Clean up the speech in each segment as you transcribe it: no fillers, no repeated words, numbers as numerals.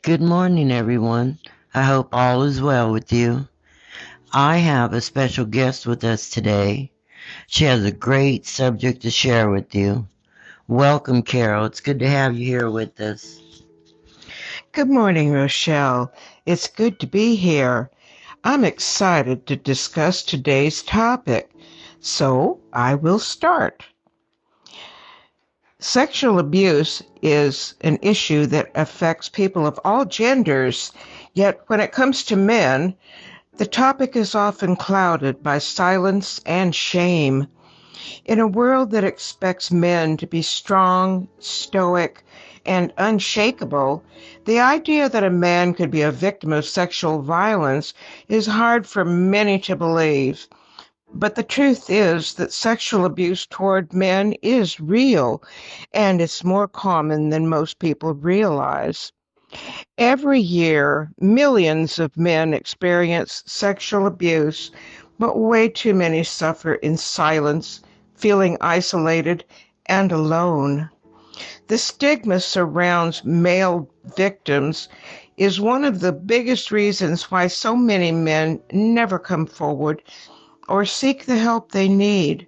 Good morning, everyone. I hope all is well with you. I have a special guest with us today. She has a great subject to share with you. Welcome, Carol. It's good to have you here with us. Good morning, Rochelle. It's good to be here. I'm excited to discuss today's topic, so I will start. Sexual abuse is an issue that affects people of all genders, yet when it comes to men, the topic is often clouded by silence and shame. In a world that expects men to be strong, stoic, and unshakable, the idea that a man could be a victim of sexual violence is hard for many to believe. But the truth is that sexual abuse toward men is real, and it's more common than most people realize. Every year, millions of men experience sexual abuse, but way too many suffer in silence, feeling isolated and alone. The stigma surrounds male victims is one of the biggest reasons why so many men never come forward or seek the help they need.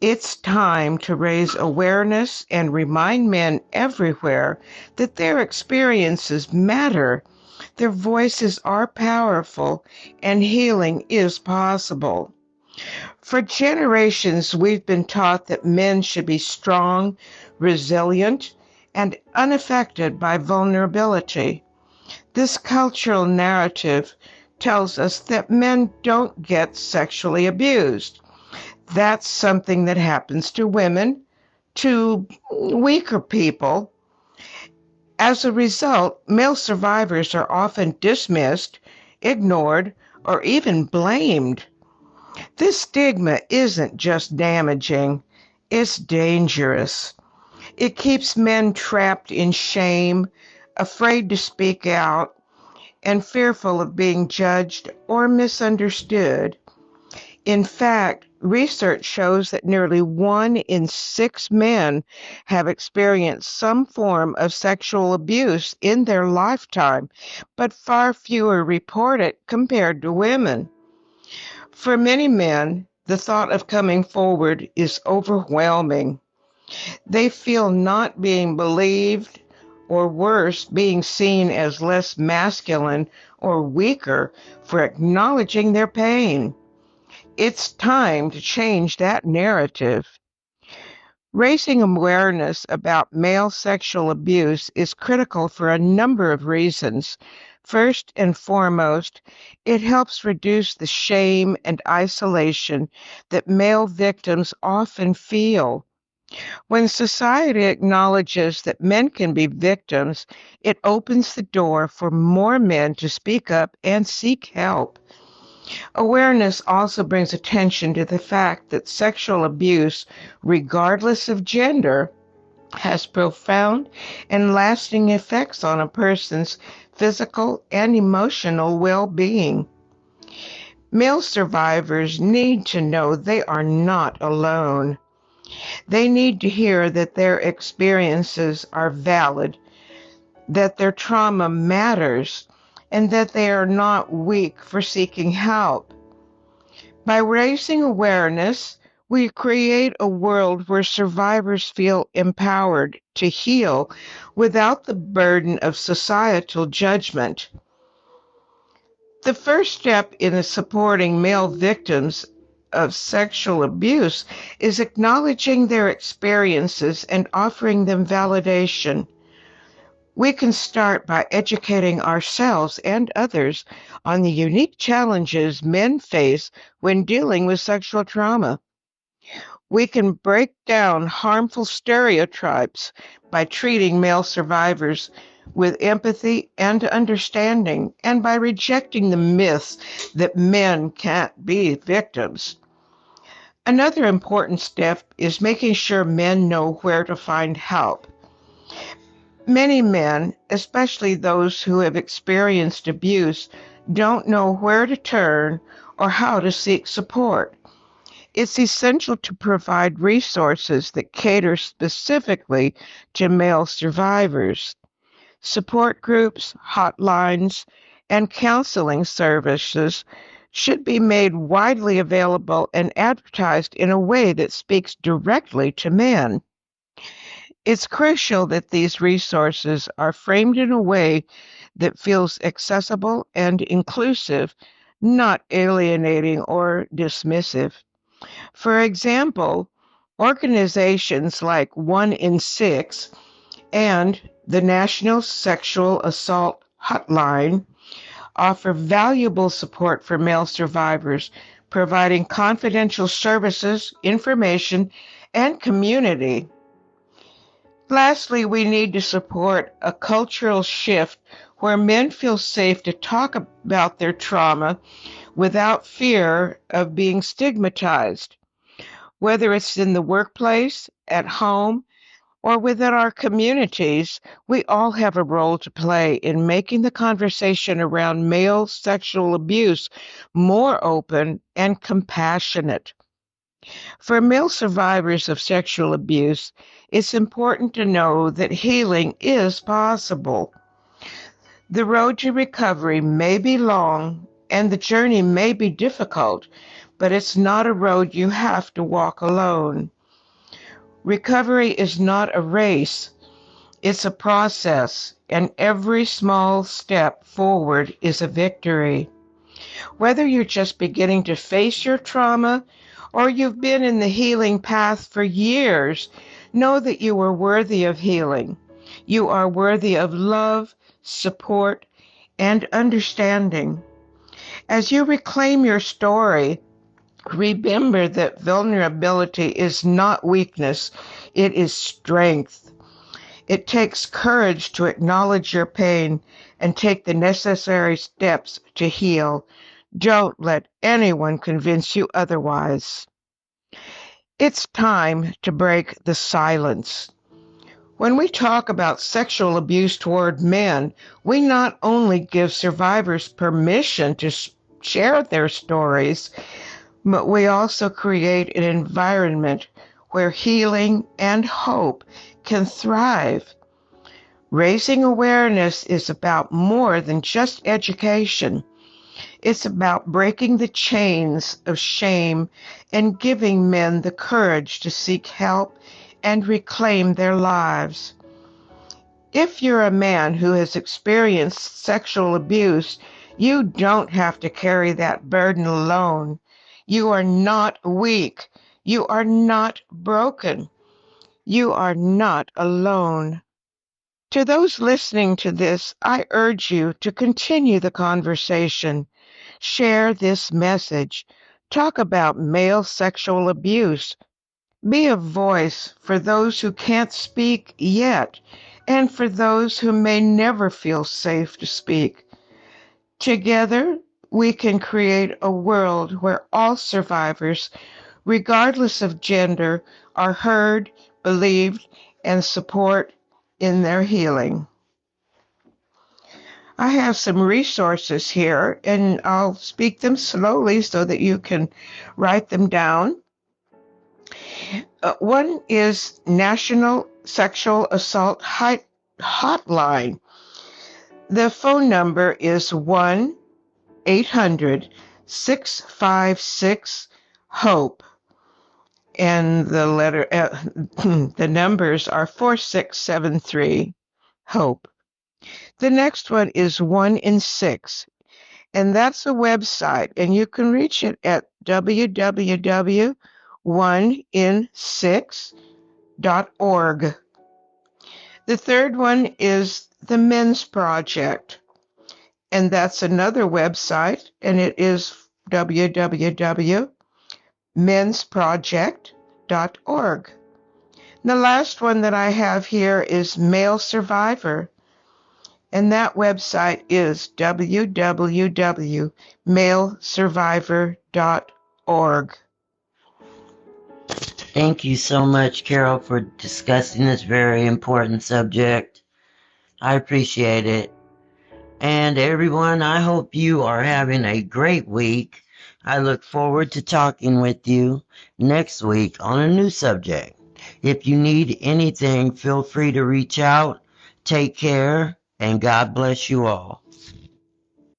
It's time to raise awareness and remind men everywhere that their experiences matter, their voices are powerful, and healing is possible. For generations, we've been taught that men should be strong, resilient, and unaffected by vulnerability. This cultural narrative tells us that men don't get sexually abused. That's something that happens to women, to weaker people. As a result, male survivors are often dismissed, ignored, or even blamed. This stigma isn't just damaging, it's dangerous. It keeps men trapped in shame, afraid to speak out, and fearful of being judged or misunderstood. In fact, research shows that nearly 1 in 6 men have experienced some form of sexual abuse in their lifetime, but far fewer report it compared to women. For many men, the thought of coming forward is overwhelming. They feel not being believed, or worse, being seen as less masculine or weaker for acknowledging their pain. It's time to change that narrative. Raising awareness about male sexual abuse is critical for a number of reasons. First and foremost, it helps reduce the shame and isolation that male victims often feel. When society acknowledges that men can be victims, it opens the door for more men to speak up and seek help. Awareness also brings attention to the fact that sexual abuse, regardless of gender, has profound and lasting effects on a person's physical and emotional well being. Male survivors need to know they are not alone. They need to hear that their experiences are valid, that their trauma matters, and that they are not weak for seeking help. By raising awareness, we create a world where survivors feel empowered to heal without the burden of societal judgment. The first step in supporting male victims of sexual abuse is acknowledging their experiences and offering them validation. We can start by educating ourselves and others on the unique challenges men face when dealing with sexual trauma. We can break down harmful stereotypes by treating male survivors with empathy and understanding, and by rejecting the myths that men can't be victims. Another important step is making sure men know where to find help. Many men, especially those who have experienced abuse, don't know where to turn or how to seek support. It's essential to provide resources that cater specifically to male survivors. Support groups, hotlines, and counseling services should be made widely available and advertised in a way that speaks directly to men. It's crucial that these resources are framed in a way that feels accessible and inclusive, not alienating or dismissive. For example, organizations like 1 in 6 and the National Sexual Assault Hotline offer valuable support for male survivors, providing confidential services, information, and community. Lastly, we need to support a cultural shift where men feel safe to talk about their trauma without fear of being stigmatized. Whether it's in the workplace, at home, or within our communities, we all have a role to play in making the conversation around male sexual abuse more open and compassionate. For male survivors of sexual abuse, it's important to know that healing is possible. The road to recovery may be long and the journey may be difficult, but it's not a road you have to walk alone. Recovery is not a race, it's a process, and every small step forward is a victory. Whether you're just beginning to face your trauma or you've been in the healing path for years, know that you are worthy of healing. You are worthy of love, support, and understanding. As you reclaim your story, remember that vulnerability is not weakness, it is strength. It takes courage to acknowledge your pain and take the necessary steps to heal. Don't let anyone convince you otherwise. It's time to break the silence. When we talk about sexual abuse toward men, we not only give survivors permission to share their stories, but we also create an environment where healing and hope can thrive. Raising awareness is about more than just education. It's about breaking the chains of shame and giving men the courage to seek help and reclaim their lives. If you're a man who has experienced sexual abuse, you don't have to carry that burden alone. You are not weak. You are not broken. You are not alone. To those listening to this, I urge you to continue the conversation. Share this message. Talk about male sexual abuse. Be a voice for those who can't speak yet and for those who may never feel safe to speak. Together, we can create a world where all survivors, regardless of gender, are heard, believed, and support in their healing. I have some resources here, and I'll speak them slowly so that you can write them down. One is National Sexual Assault Hotline. The phone number is 1-800-656-HOPE, and the numbers are 4673 HOPE. The next one is 1 in 6, and that's a website, and you can reach it at www.oneinsix.org. The third one is the Men's Project, and that's another website, and it is www.mensproject.org. The last one that I have here is Male Survivor, and that website is www.malesurvivor.org. Thank you so much, Carol, for discussing this very important subject. I appreciate it. And everyone, I hope you are having a great week. I look forward to talking with you next week on a new subject. If you need anything, feel free to reach out. Take care and God bless you all.